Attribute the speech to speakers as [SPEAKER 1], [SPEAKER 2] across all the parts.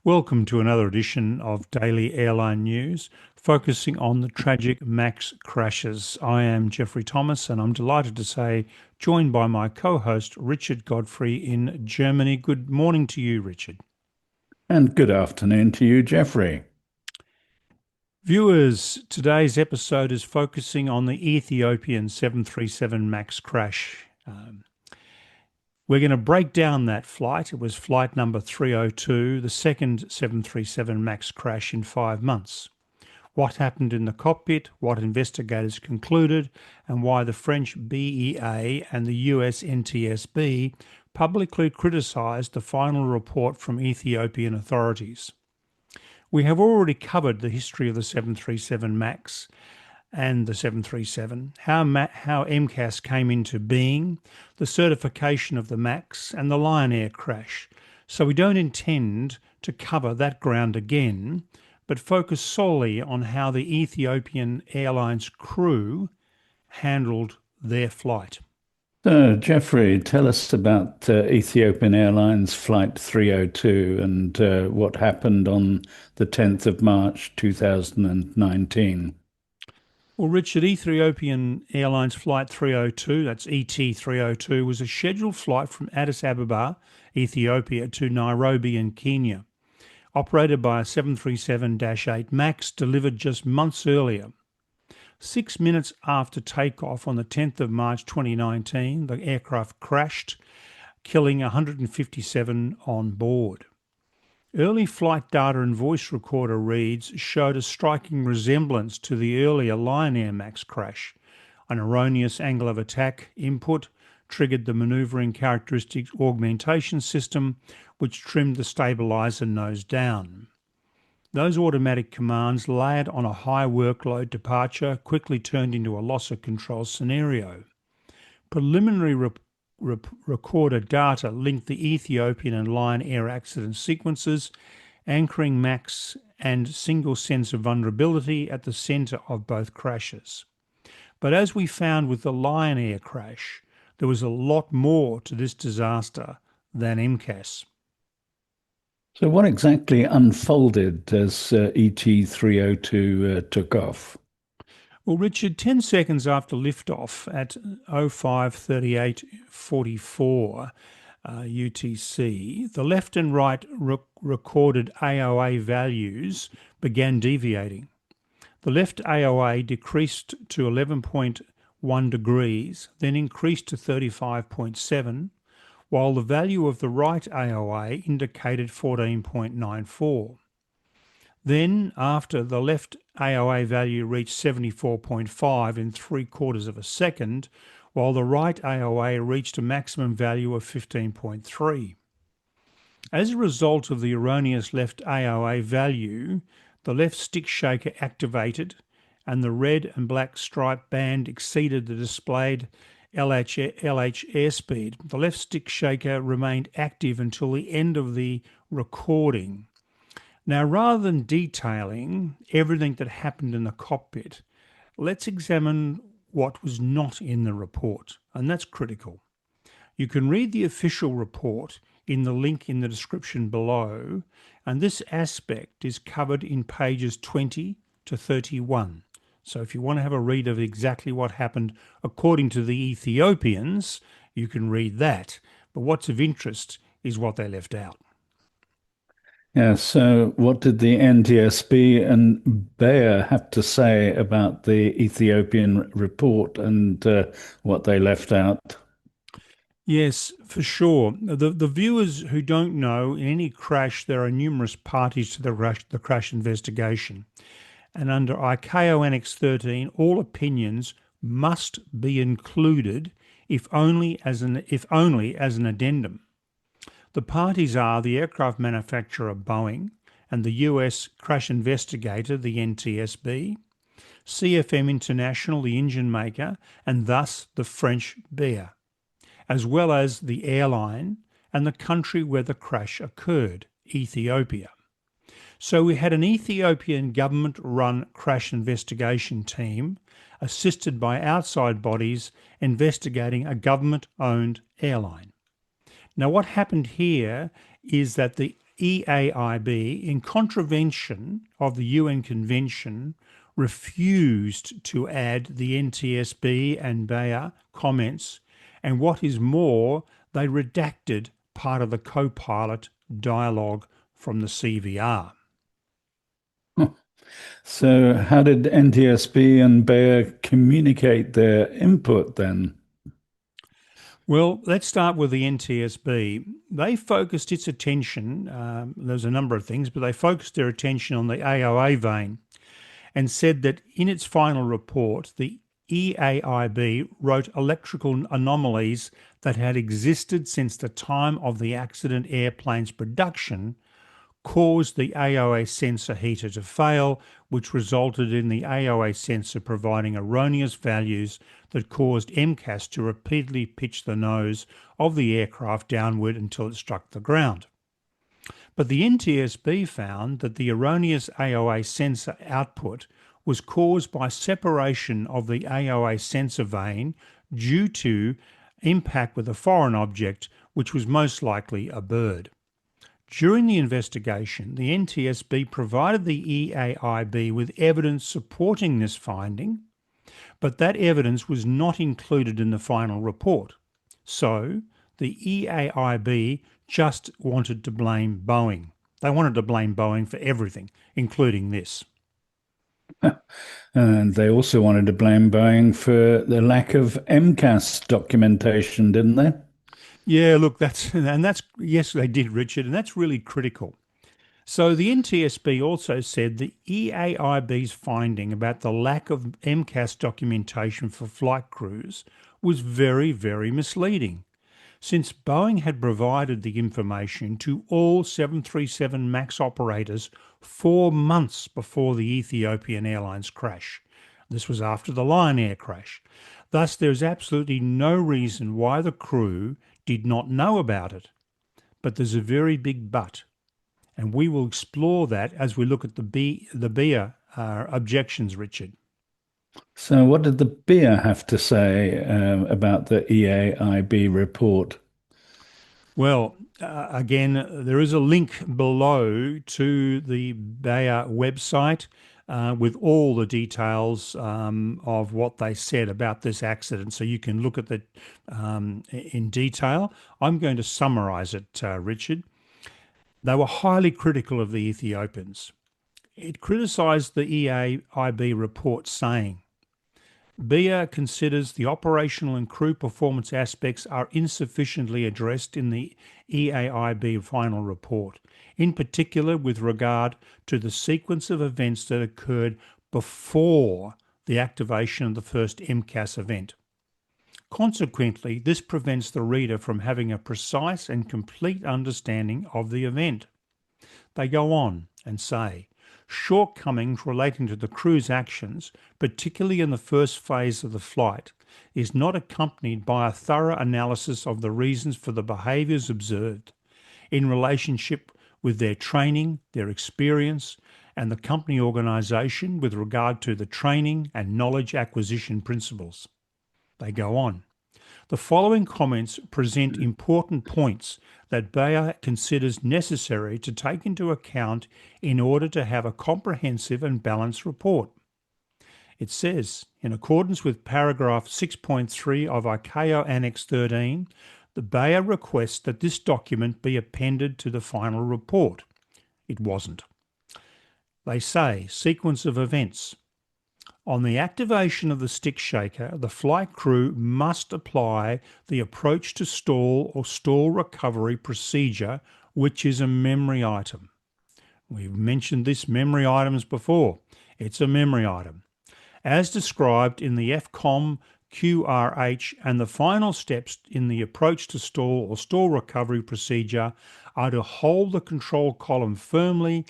[SPEAKER 1] Welcome to another edition of Daily Airline News, focusing on the tragic Mach crashes. I am Jeffrey Thomas, and I'm delighted to say, joined by my co-host Richard Godfrey in Germany. Good morning to you, Richard.
[SPEAKER 2] And good afternoon to you, Jeffrey.
[SPEAKER 1] Viewers, today's episode is focusing on the Ethiopian 737 Mach crash. We're going to break down that flight. It was flight number 302, the second 737 Mach crash in 5 months. What happened in the cockpit, what investigators concluded, and why the French BEA and the US NTSB publicly criticised the final report from Ethiopian authorities. We have already covered the history of the 737 Mach and the 737, how MCAS came into being, the certification of the Mach and the Lion Air crash. So we don't intend to cover that ground again, but focus solely on how the Ethiopian Airlines crew handled their flight.
[SPEAKER 2] So, Jeffrey, tell us about Ethiopian Airlines Flight 302 and what happened on the 10th of March 2019.
[SPEAKER 1] Well, Richard, Ethiopian Airlines Flight 302, that's ET302, was a scheduled flight from Addis Ababa, Ethiopia, to Nairobi in Kenya, operated by a 737-8 Mach delivered just months earlier. 6 minutes after takeoff on the 10th of March 2019, the aircraft crashed, killing 157 on board. Early flight data and voice recorder reads showed a striking resemblance to the earlier Lion Air Mach crash. An erroneous angle of attack input triggered the manoeuvring characteristics augmentation system, which trimmed the stabilizer nose down. Those automatic commands, layered on a high workload departure, quickly turned into a loss of control scenario. Preliminary recorder data linked the Ethiopian and Lion Air accident sequences, anchoring Mach and single sense of vulnerability at the centre of both crashes. But as we found with the Lion Air crash, there was a lot more to this disaster than MCAS.
[SPEAKER 2] So, what exactly unfolded as ET302 took off?
[SPEAKER 1] Well, Richard, 10 seconds after liftoff at 05:38:44 UTC, the left and right recorded AOA values began deviating. The left AOA decreased to 11.1 degrees, then increased to 35.7, while the value of the right AOA indicated 14.94. Then, after the left AOA value reached 74.5 in 3/4 of a second, while the right AOA reached a maximum value of 15.3. As a result of the erroneous left AOA value, the left stick shaker activated and the red and black stripe band exceeded the displayed LH airspeed. The left stick shaker remained active until the end of the recording. Now, rather than detailing everything that happened in the cockpit, let's examine what was not in the report, and that's critical. You can read the official report in the link in the description below, and this aspect is covered in pages 20 to 31. So if you want to have a read of exactly what happened according to the Ethiopians, you can read that. But what's of interest is what they left out.
[SPEAKER 2] Yeah, so what did the NTSB and Bayer have to say about the Ethiopian report and what they left out?
[SPEAKER 1] Yes, for sure. The viewers who don't know, in any crash, there are numerous parties to the crash investigation. And under ICAO Annex 13, all opinions must be included if only as an addendum. The parties are the aircraft manufacturer Boeing and the US crash investigator, the NTSB, CFM International, the engine maker, and thus the French BEA, as well as the airline and the country where the crash occurred, Ethiopia. So we had an Ethiopian government-run crash investigation team assisted by outside bodies investigating a government-owned airline. Now, what happened here is that the EAIB, in contravention of the UN Convention, refused to add the NTSB and Bayer comments, and what is more, they redacted part of the co-pilot dialogue from the CVR.
[SPEAKER 2] So, how did NTSB and Bayer communicate their input then?
[SPEAKER 1] Well, let's start with the NTSB. They focused its attention, there's a number of things, but they focused their attention on the AOA vein and said that in its final report, the EAIB wrote electrical anomalies that had existed since the time of the accident airplane's production caused the AOA sensor heater to fail, which resulted in the AOA sensor providing erroneous values that caused MCAS to repeatedly pitch the nose of the aircraft downward until it struck the ground. But the NTSB found that the erroneous AOA sensor output was caused by separation of the AOA sensor vane due to impact with a foreign object, which was most likely a bird. During the investigation, the NTSB provided the EAIB with evidence supporting this finding, but that evidence was not included in the final report. So the EAIB just wanted to blame Boeing. They wanted to blame Boeing for everything, including this.
[SPEAKER 2] And they also wanted to blame Boeing for the lack of MCAS documentation, didn't they?
[SPEAKER 1] Yeah, look, yes, they did, Richard, and that's really critical. So the NTSB also said the EAIB's finding about the lack of MCAS documentation for flight crews was very, very misleading, since Boeing had provided the information to all 737 MAX operators 4 months before the Ethiopian Airlines crash. This was after the Lion Air crash. Thus, there is absolutely no reason why the crew did not know about it. But there's a very big but, and we will explore that as we look at the BIA objections, Richard.
[SPEAKER 2] So, what did the BIA have to say about the EAIB report?
[SPEAKER 1] Well, again, there is a link below to the BIA website with all the details of what they said about this accident. So you can look at that in detail. I'm going to summarise it, Richard. They were highly critical of the Ethiopians. It criticised the EAIB report, saying, BIA considers the operational and crew performance aspects are insufficiently addressed in the EAIB final report, in particular with regard to the sequence of events that occurred before the activation of the first MCAS event. Consequently, this prevents the reader from having a precise and complete understanding of the event. They go on and say, shortcomings relating to the crew's actions, particularly in the first phase of the flight, is not accompanied by a thorough analysis of the reasons for the behaviours observed in relationship with their training, their experience, and the company organisation with regard to the training and knowledge acquisition principles. They go on. The following comments present important points that Bayer considers necessary to take into account in order to have a comprehensive and balanced report. It says, in accordance with paragraph 6.3 of ICAO Annex 13, the Bayer requests that this document be appended to the final report. It wasn't. They say, sequence of events. On the activation of the stick shaker, the flight crew must apply the approach to stall or stall recovery procedure, which is a memory item. We've mentioned this memory items before. It's a memory item. As described in the FCOM QRH, and the final steps in the approach to stall or stall recovery procedure are to hold the control column firmly,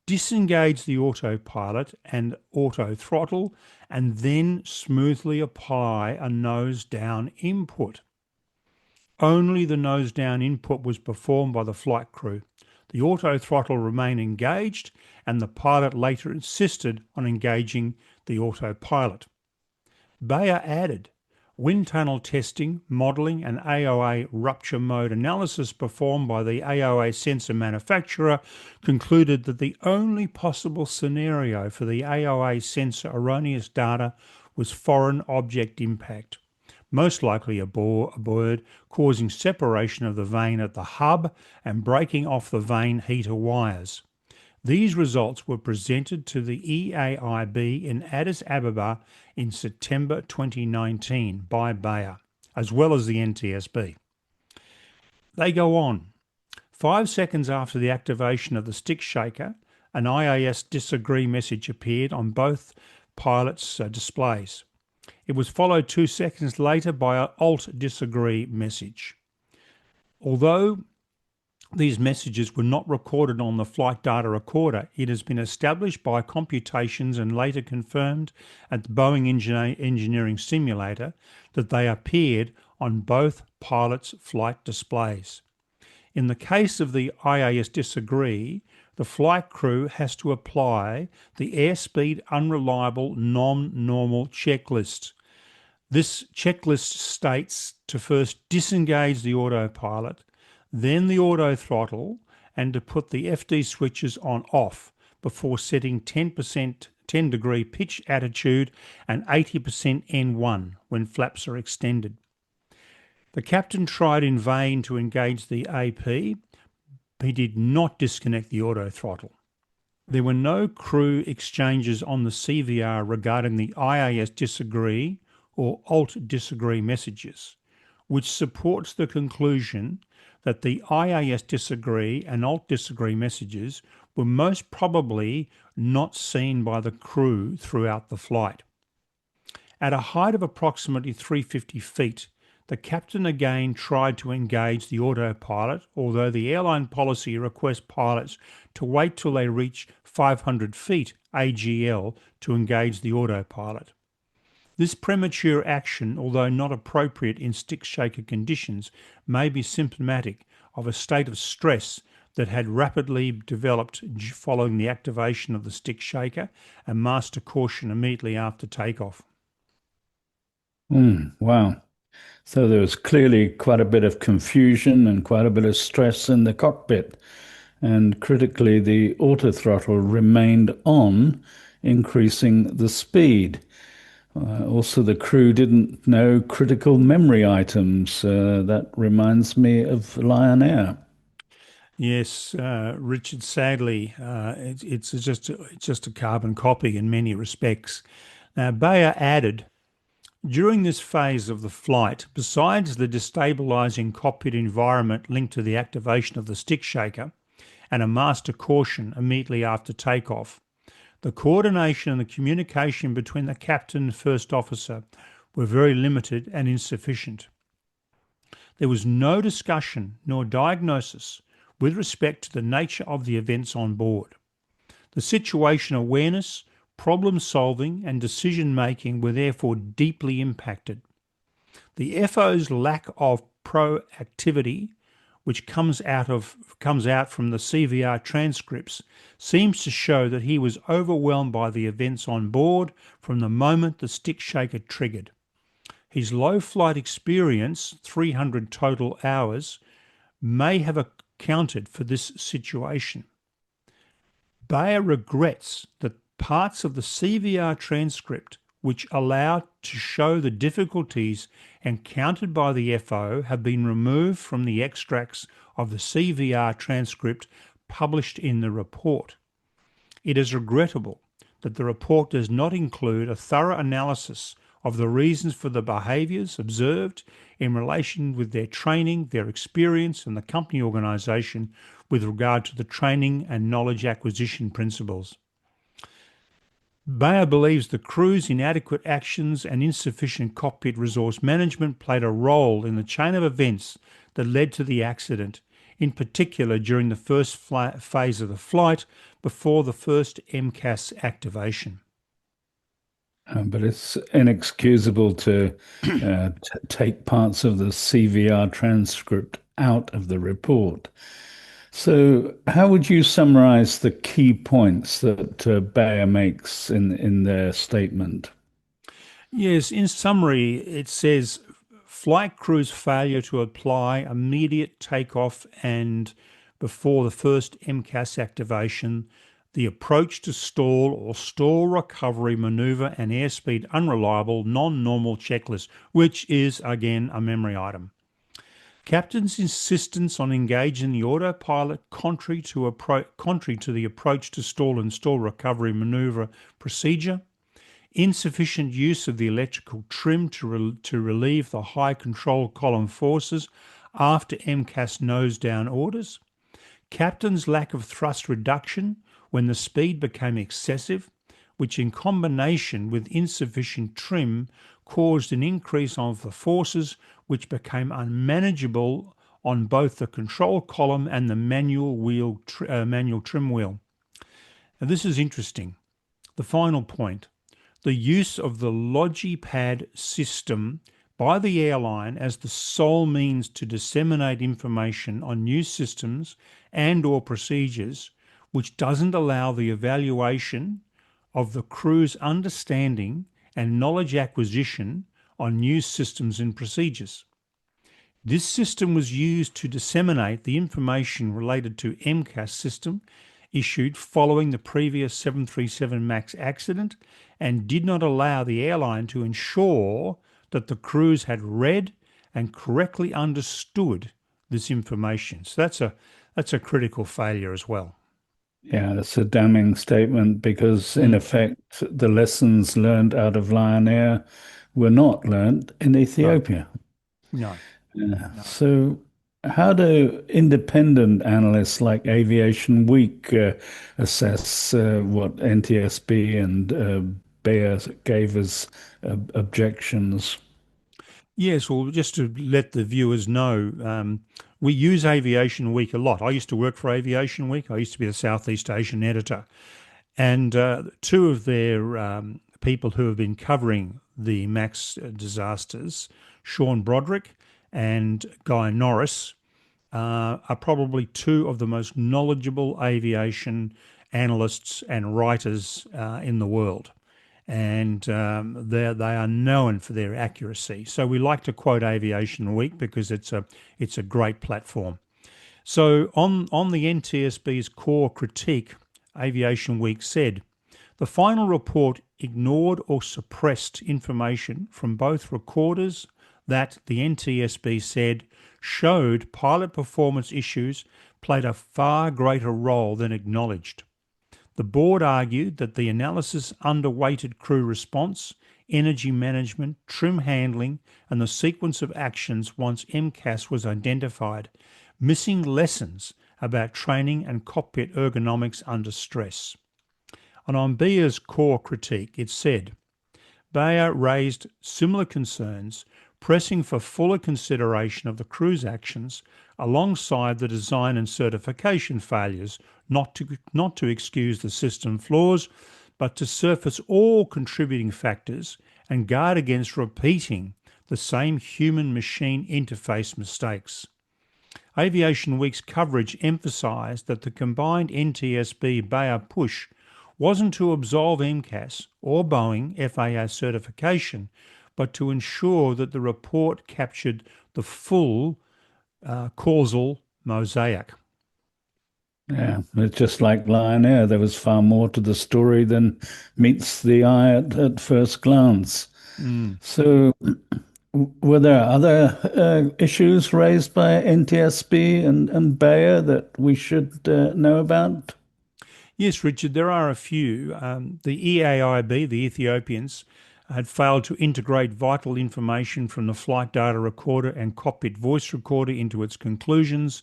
[SPEAKER 1] disengage the autopilot and auto throttle, and then smoothly apply a nose down input. Only the nose down input was performed by the flight crew. The auto throttle remained engaged, and the pilot later insisted on engaging the autopilot. Bayer added, Wind tunnel testing, modelling, and AOA rupture mode analysis performed by the AOA sensor manufacturer concluded that the only possible scenario for the AOA sensor erroneous data was foreign object impact, most likely a bird, causing separation of the vane at the hub and breaking off the vane heater wires. These results were presented to the EAIB in Addis Ababa in September 2019 by Bayer, as well as the NTSB. They go on. 5 seconds after the activation of the stick shaker, an IAS disagree message appeared on both pilots' displays. It was followed 2 seconds later by an alt disagree message. Although these messages were not recorded on the flight data recorder, it has been established by computations and later confirmed at the Boeing Engineering Simulator that they appeared on both pilots' flight displays. In the case of the IAS disagree, the flight crew has to apply the airspeed unreliable non-normal checklist. This checklist states to first disengage the autopilot, then the auto throttle, and to put the FD switches on off before setting 10 degree pitch attitude and 80% N1 when flaps are extended. The captain tried in vain to engage the AP. He did not disconnect the auto throttle. There were no crew exchanges on the CVR regarding the IAS disagree or alt disagree messages, which supports the conclusion that the IAS disagree and alt disagree messages were most probably not seen by the crew throughout the flight. At a height of approximately 350 feet, the captain again tried to engage the autopilot, although the airline policy requests pilots to wait till they reach 500 feet AGL to engage the autopilot. This premature action, although not appropriate in stick shaker conditions, may be symptomatic of a state of stress that had rapidly developed following the activation of the stick shaker and master caution immediately after takeoff.
[SPEAKER 2] Wow. So there was clearly quite a bit of confusion and quite a bit of stress in the cockpit. And critically, the auto throttle remained on, increasing the speed. Also, the crew didn't know critical memory items. That reminds me of Lion Air.
[SPEAKER 1] Yes, Richard, sadly, it's just a carbon copy in many respects. Now, Bayer added, during this phase of the flight, besides the destabilising cockpit environment linked to the activation of the stick shaker and a master caution immediately after takeoff, the coordination and the communication between the captain and first officer were very limited and insufficient. There was no discussion nor diagnosis with respect to the nature of the events on board. The situation awareness, problem solving and decision making were therefore deeply impacted. The FO's lack of proactivity, which comes out from the CVR transcripts, seems to show that he was overwhelmed by the events on board from the moment the stick shaker triggered. His low flight experience, 300 total hours, may have accounted for this situation. Bayer regrets that parts of the CVR transcript which allow to show the difficulties encountered by the FO have been removed from the extracts of the CVR transcript published in the report. It is regrettable that the report does not include a thorough analysis of the reasons for the behaviours observed in relation with their training, their experience and the company organisation with regard to the training and knowledge acquisition principles. Bayer believes the crew's inadequate actions and insufficient cockpit resource management played a role in the chain of events that led to the accident, in particular during the first phase of the flight before the first MCAS activation.
[SPEAKER 2] But it's inexcusable to take parts of the CVR transcript out of the report. So, how would you summarize the key points that Bayer makes in their statement?
[SPEAKER 1] Yes, in summary, it says flight crew's failure to apply immediate takeoff and before the first MCAS activation, the approach to stall or stall recovery maneuver and airspeed unreliable, non-normal checklist, which is again a memory item. Captain's insistence on engaging the autopilot contrary to the approach to stall and stall recovery maneuver procedure, insufficient use of the electrical trim to relieve the high control column forces after MCAS nose down orders, captain's lack of thrust reduction when the speed became excessive, which in combination with insufficient trim caused an increase of the forces which became unmanageable on both the control column and the manual trim wheel. Now this is interesting. The final point. The use of the Logipad system by the airline as the sole means to disseminate information on new systems and or procedures, which doesn't allow the evaluation of the crew's understanding and knowledge acquisition on new systems and procedures. This system was used to disseminate the information related to MCAS system issued following the previous 737 MAX accident and did not allow the airline to ensure that the crews had read and correctly understood this information. So that's a critical failure as well.
[SPEAKER 2] Yeah, it's a damning statement because, in
[SPEAKER 1] Mm,
[SPEAKER 2] effect, the lessons learned out of Lion Air were not learned in
[SPEAKER 1] no,
[SPEAKER 2] Ethiopia.
[SPEAKER 1] no,
[SPEAKER 2] Yeah.
[SPEAKER 1] no.
[SPEAKER 2] So, how do independent analysts like Aviation Week assess what NTSB and Bayer gave as objections?
[SPEAKER 1] Yes, well, just to let the viewers know, we use Aviation Week a lot. I used to work for Aviation Week. I used to be the Southeast Asian editor. And two of their people who have been covering the MAX disasters, Sean Broderick and Guy Norris, are probably two of the most knowledgeable aviation analysts and writers in the world. And they are known for their accuracy. So we like to quote Aviation Week because it's a great platform. So on the NTSB's core critique, Aviation Week said, the final report ignored or suppressed information from both recorders that the NTSB said showed pilot performance issues played a far greater role than acknowledged. The board argued that the analysis underweighted crew response, energy management, trim handling, and the sequence of actions once MCAS was identified, missing lessons about training and cockpit ergonomics under stress. And on Bayer's core critique, it said, Bayer raised similar concerns, pressing for fuller consideration of the crew's actions alongside the design and certification failures, not to excuse the system flaws, but to surface all contributing factors and guard against repeating the same human-machine interface mistakes. Aviation Week's coverage emphasised that the combined NTSB-Bayer push wasn't to absolve MCAS or Boeing FAA certification, but to ensure that the report captured the full causal mosaic.
[SPEAKER 2] Yeah, it's just like Lion Air. There was far more to the story than meets the eye at first glance.
[SPEAKER 1] Mm.
[SPEAKER 2] So, were there other issues raised by NTSB and Bayer that we should know about?
[SPEAKER 1] Yes, Richard, there are a few. The EAIB, the Ethiopians, had failed to integrate vital information from the flight data recorder and cockpit voice recorder into its conclusions.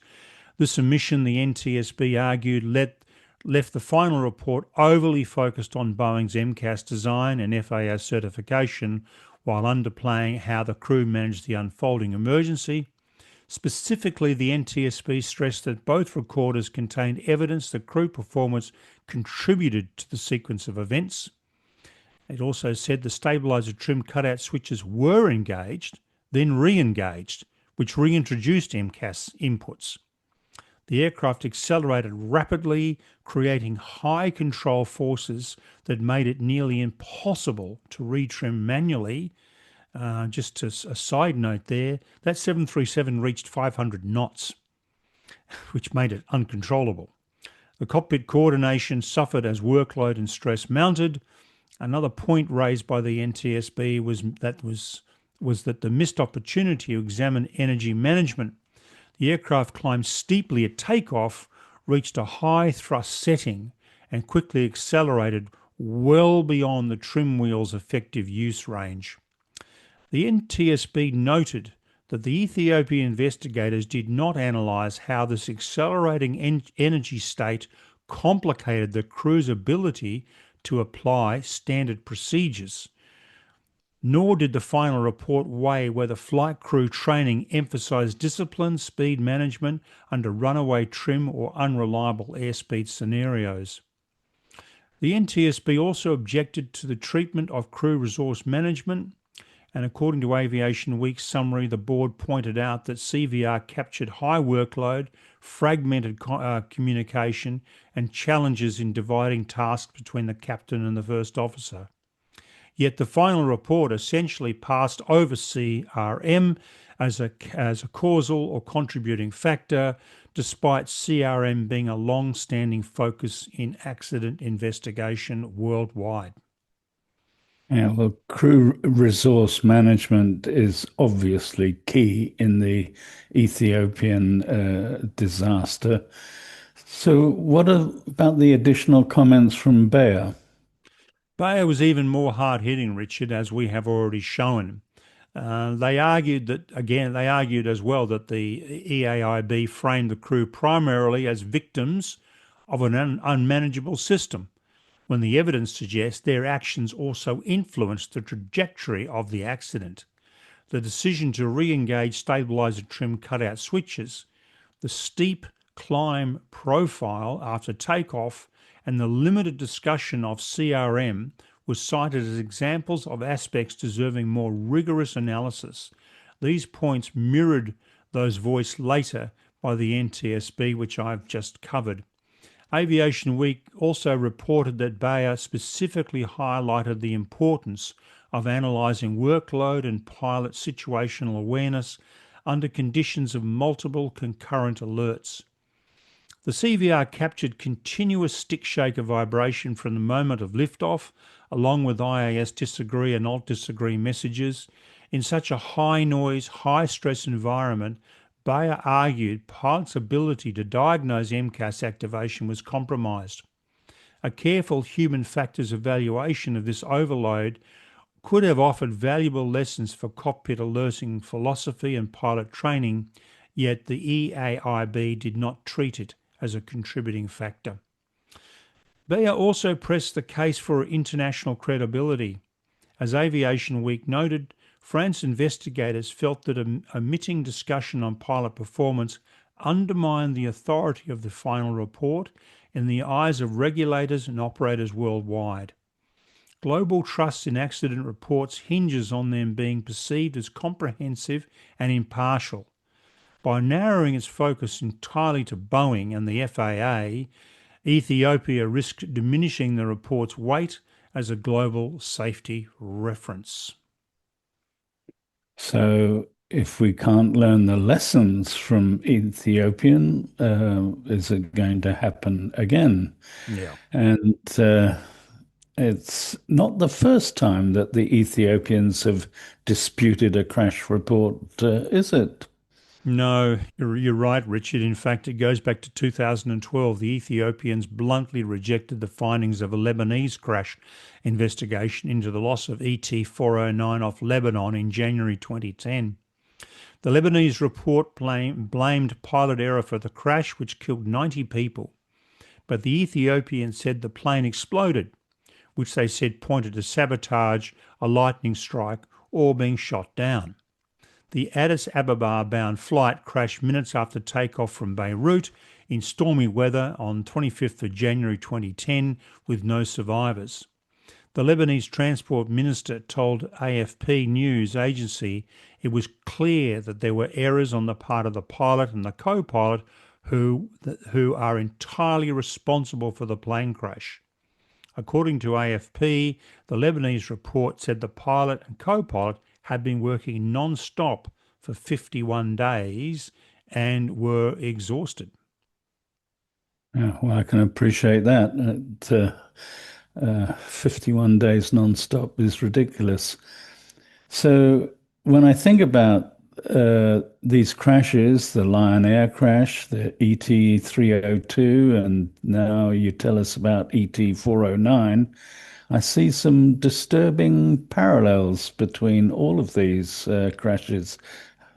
[SPEAKER 1] This omission, the NTSB argued, left the final report overly focused on Boeing's MCAS design and FAA certification while underplaying how the crew managed the unfolding emergency. Specifically, the NTSB stressed that both recorders contained evidence that crew performance contributed to the sequence of events. It also said the stabiliser trim cutout switches were engaged, then re-engaged, which reintroduced MCAS inputs. The aircraft accelerated rapidly, creating high control forces that made it nearly impossible to retrim manually. Just as a side note there, that 737 reached 500 knots, which made it uncontrollable. The cockpit coordination suffered as workload and stress mounted. Another point raised by the NTSB was that the missed opportunity to examine energy management. The aircraft climbed steeply at takeoff, reached a high thrust setting, and quickly accelerated well beyond the trim wheel's effective use range. The NTSB noted that the Ethiopian investigators did not analyse how this accelerating energy state complicated the crew's ability to apply standard procedures. Nor did the final report weigh whether flight crew training emphasised discipline, speed management under runaway trim or unreliable airspeed scenarios. The NTSB also objected to the treatment of crew resource management, and according to Aviation Week's summary, the board pointed out that CVR captured high workload, fragmented communication, and challenges in dividing tasks between the captain and the first officer. Yet the final report essentially passed over CRM as a causal or contributing factor, despite CRM being a long-standing focus in accident investigation worldwide.
[SPEAKER 2] Yeah, well, crew resource management is obviously key in the Ethiopian disaster. So, what about the additional comments from Bayer?
[SPEAKER 1] Bayer was even more hard-hitting, Richard, as we have already shown. They argued as well that the EAIB framed the crew primarily as victims of an unmanageable system, when the evidence suggests their actions also influenced the trajectory of the accident. The decision to re-engage stabiliser trim cutout switches, the steep climb profile after takeoff, and the limited discussion of CRM was cited as examples of aspects deserving more rigorous analysis. These points mirrored those voiced later by the NTSB, which I've just covered. Aviation Week also reported that Bayer specifically highlighted the importance of analysing workload and pilot situational awareness under conditions of multiple concurrent alerts. The CVR captured continuous stick shaker vibration from the moment of liftoff, along with IAS disagree and alt disagree messages. In such a high noise, high stress environment, Bayer argued pilots' ability to diagnose MCAS activation was compromised. A careful human factors evaluation of this overload could have offered valuable lessons for cockpit alerting philosophy and pilot training, yet the EAIB did not treat it as a contributing factor. Bayer also pressed the case for international credibility. As Aviation Week noted, France investigators felt that omitting discussion on pilot performance undermined the authority of the final report in the eyes of regulators and operators worldwide. Global trust in accident reports hinges on them being perceived as comprehensive and impartial. By narrowing its focus entirely to Boeing and the FAA, Ethiopia risked diminishing the report's weight as a global safety reference.
[SPEAKER 2] So, if we can't learn the lessons from Ethiopian, is it going to happen again?
[SPEAKER 1] Yeah.
[SPEAKER 2] And it's not the first time that the Ethiopians have disputed a crash report, is it?
[SPEAKER 1] No, you're right, Richard. In fact, it goes back to 2012. The Ethiopians bluntly rejected the findings of a Lebanese crash investigation into the loss of ET-409 off Lebanon in January 2010. The Lebanese report blamed pilot error for the crash, which killed 90 people. But the Ethiopians said the plane exploded, which they said pointed to sabotage, a lightning strike, or being shot down. The Addis Ababa-bound flight crashed minutes after takeoff from Beirut in stormy weather on 25th of January 2010 with no survivors. The Lebanese transport minister told AFP news agency it was clear that there were errors on the part of the pilot and the co-pilot who are entirely responsible for the plane crash. According to AFP, the Lebanese report said the pilot and co-pilot had been working non-stop for 51 days and were exhausted.
[SPEAKER 2] Yeah, well, I can appreciate that. 51 days non-stop is ridiculous. So when I think about these crashes, the Lion Air crash, the ET-302, and now you tell us about ET-409, I see some disturbing parallels between all of these crashes.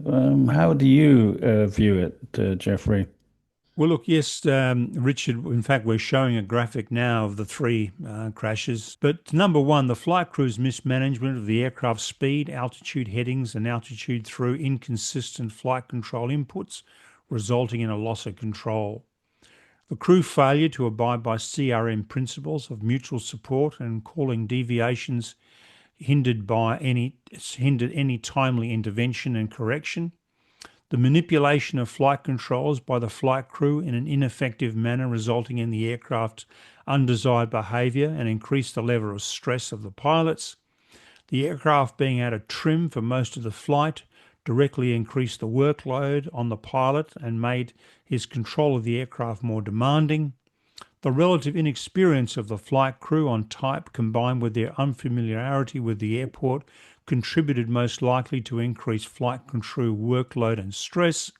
[SPEAKER 2] How do you view it, Jeffrey?
[SPEAKER 1] Well, look, yes, Richard, in fact, we're showing a graphic now of the three crashes. But number one, the flight crew's mismanagement of the aircraft's speed, altitude headings, and altitude through inconsistent flight control inputs, resulting in a loss of control. The crew failure to abide by CRM principles of mutual support and calling deviations hindered any timely intervention and correction. The manipulation of flight controls by the flight crew in an ineffective manner, resulting in the aircraft's undesired behaviour and increased the level of stress of the pilots. The aircraft being out of trim for most of the flight directly increased the workload on the pilot and made his control of the aircraft more demanding. The relative inexperience of the flight crew on type combined with their unfamiliarity with the airport contributed most likely to increased flight control workload and stress.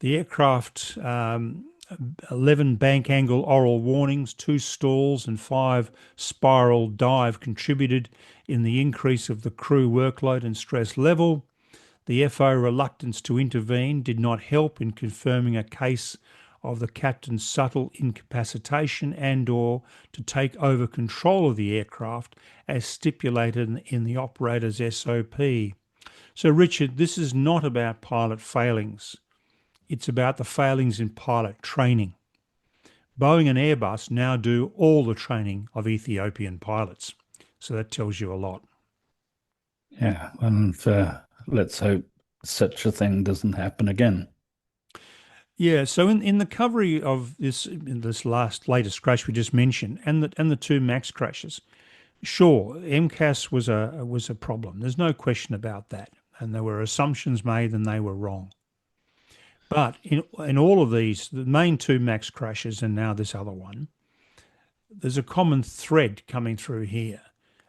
[SPEAKER 1] The aircraft 11 bank angle oral warnings, 2 stalls and 5 spiral dive contributed in the increase of the crew workload and stress level. The FO reluctance to intervene did not help in confirming a case of the captain's subtle incapacitation and or to take over control of the aircraft as stipulated in the operator's SOP. So Richard, this is not about pilot failings. It's about the failings in pilot training. Boeing and Airbus now do all the training of Ethiopian pilots. So that tells you a lot.
[SPEAKER 2] Yeah, and let's hope such a thing doesn't happen again.
[SPEAKER 1] Yeah, so in the recovery of this latest crash we just mentioned, and the two Max crashes, sure, MCAS was a problem. There's no question about that, and there were assumptions made, and they were wrong. But in all of these, the main two Max crashes, and now this other one, there's a common thread coming through here,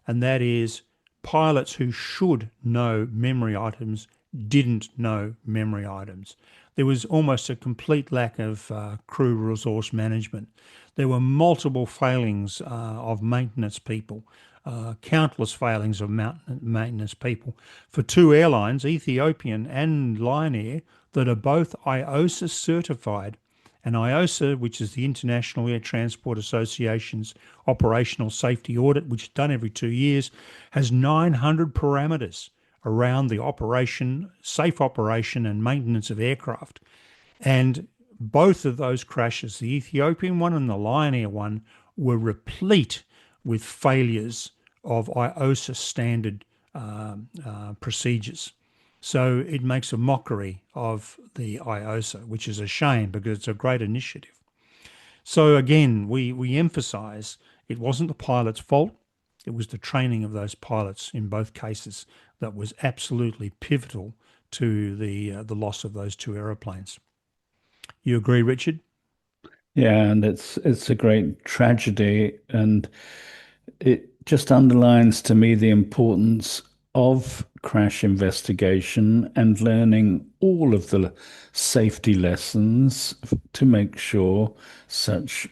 [SPEAKER 1] and that is pilots who should know memory items didn't know memory items. There was almost a complete lack of crew resource management. There were multiple failings of maintenance people, countless failings of maintenance people for two airlines, Ethiopian and Lion Air, that are both IOSA certified. And IOSA, which is the International Air Transport Association's operational safety audit, which is done every 2 years, has 900 parameters around the operation, safe operation and maintenance of aircraft. And both of those crashes, the Ethiopian one and the Lion Air one, were replete with failures of IOSA standard procedures. So it makes a mockery of the IOSA, which is a shame because it's a great initiative. So again, we emphasise it wasn't the pilot's fault. It was the training of those pilots in both cases that was absolutely pivotal to the loss of those two aeroplanes. You agree, Richard?
[SPEAKER 2] Yeah, and it's a great tragedy, and it just underlines to me the importance of crash investigation and learning all of the safety lessons to make sure such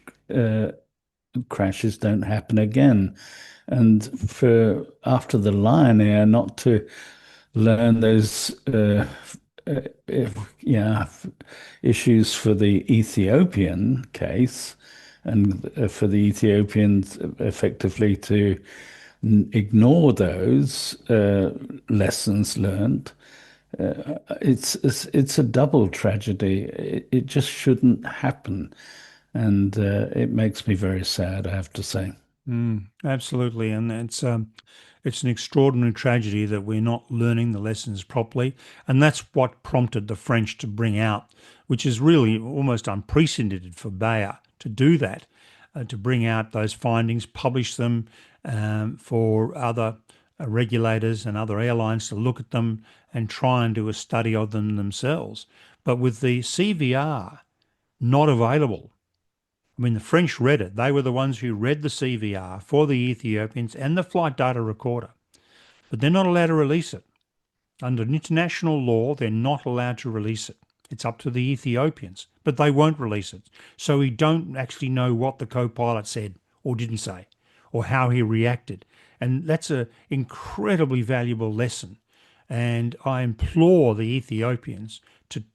[SPEAKER 2] crashes don't happen again. And for after the Lion Air, not to learn those uh, yeah issues for the Ethiopian case, and for the Ethiopians effectively to ignore those lessons learned. It's a double tragedy. It just shouldn't happen, and it makes me very sad, I have to say.
[SPEAKER 1] Absolutely, and it's an extraordinary tragedy that we're not learning the lessons properly, and that's what prompted the French to bring out, which is really almost unprecedented for Bayer to do that, to bring out those findings, publish them for other regulators and other airlines to look at them and try and do a study of them themselves. But with the CVR not available, I mean, the French read it. They were the ones who read the CVR for the Ethiopians and the flight data recorder, but they're not allowed to release it. Under international law, they're not allowed to release it. It's up to the Ethiopians, but they won't release it. So we don't actually know what the co-pilot said or didn't say or how he reacted. And that's an incredibly valuable lesson. And I implore the Ethiopians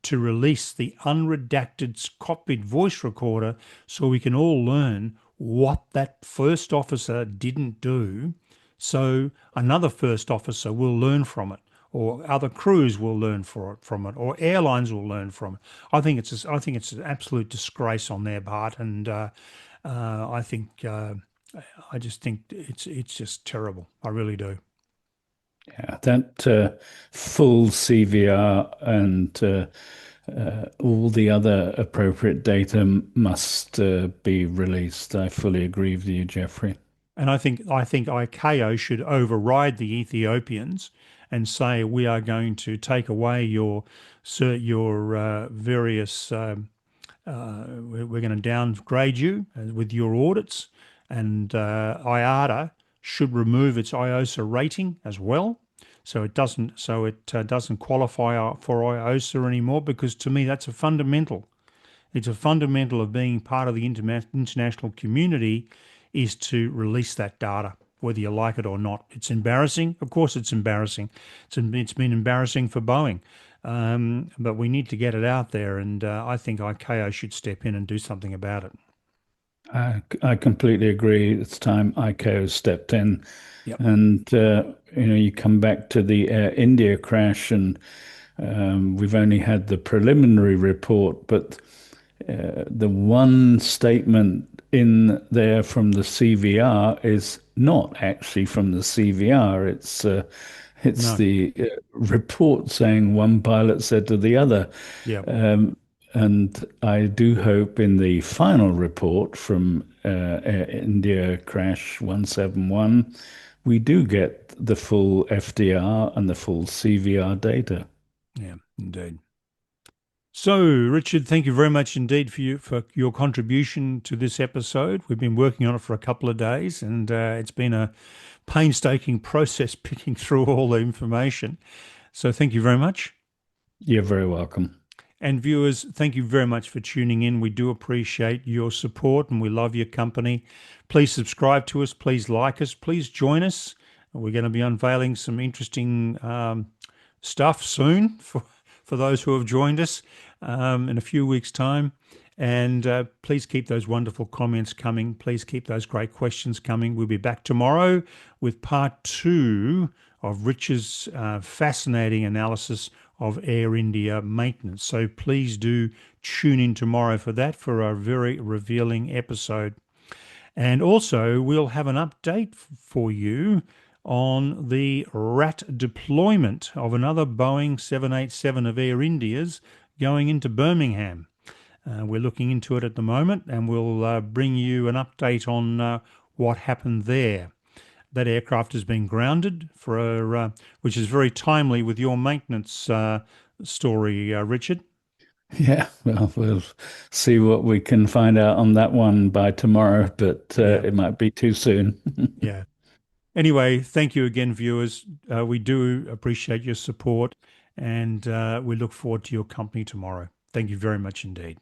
[SPEAKER 1] to release the unredacted cockpit voice recorder so we can all learn what that first officer didn't do, so another first officer will learn from it, or other crews will learn from it, or airlines will learn from it. I think it's an absolute disgrace on their part, and I think I just think it's just terrible. I really do.
[SPEAKER 2] Yeah, that full CVR and all the other appropriate data must be released. I fully agree with you, Jeffrey.
[SPEAKER 1] And I think ICAO should override the Ethiopians and say we are going to take away your various we're going to downgrade you with your audits, and IATA should remove its IOSA rating as well, so it doesn't qualify for IOSA anymore. Because to me that's a fundamental. It's a fundamental of being part of the international community is to release that data, whether you like it or not. It's embarrassing. Of course, it's embarrassing. It's been embarrassing for Boeing, but we need to get it out there, and I think ICAO should step in and do something about it.
[SPEAKER 2] I completely agree. It's time ICAO stepped in.
[SPEAKER 1] Yep.
[SPEAKER 2] And, you come back to the Air India crash, and we've only had the preliminary report, but the one statement in there from the CVR is not actually from the CVR. It's
[SPEAKER 1] No.
[SPEAKER 2] the report saying one pilot said to the other.
[SPEAKER 1] Yeah.
[SPEAKER 2] Um, and I do hope in the final report from Air India Crash 171, we do get the full FDR and the full CVR data.
[SPEAKER 1] Yeah. Indeed. So, Richard, thank you very much indeed for your contribution to this episode. We've been working on it for a couple of days, and it's been a painstaking process picking through all the information. So, thank you very much.
[SPEAKER 2] You're very welcome.
[SPEAKER 1] And viewers, thank you very much for tuning in. We do appreciate your support and we love your company. Please subscribe to us. Please like us. Please join us. We're going to be unveiling some interesting stuff soon for those who have joined us in a few weeks' time. And please keep those wonderful comments coming. Please keep those great questions coming. We'll be back tomorrow with part two of Rich's fascinating analysis of Air India maintenance. So please do tune in tomorrow for that, for a very revealing episode. And also, we'll have an update for you on the RAT deployment of another Boeing 787 of Air India's going into Birmingham. We're looking into it at the moment, and we'll bring you an update on what happened there. That aircraft has been grounded which is very timely with your maintenance story, Richard.
[SPEAKER 2] Yeah, well, we'll see what we can find out on that one by tomorrow, but
[SPEAKER 1] Yeah,
[SPEAKER 2] it might be too soon.
[SPEAKER 1] yeah. Anyway, thank you again, viewers. We do appreciate your support, and we look forward to your company tomorrow. Thank you very much indeed.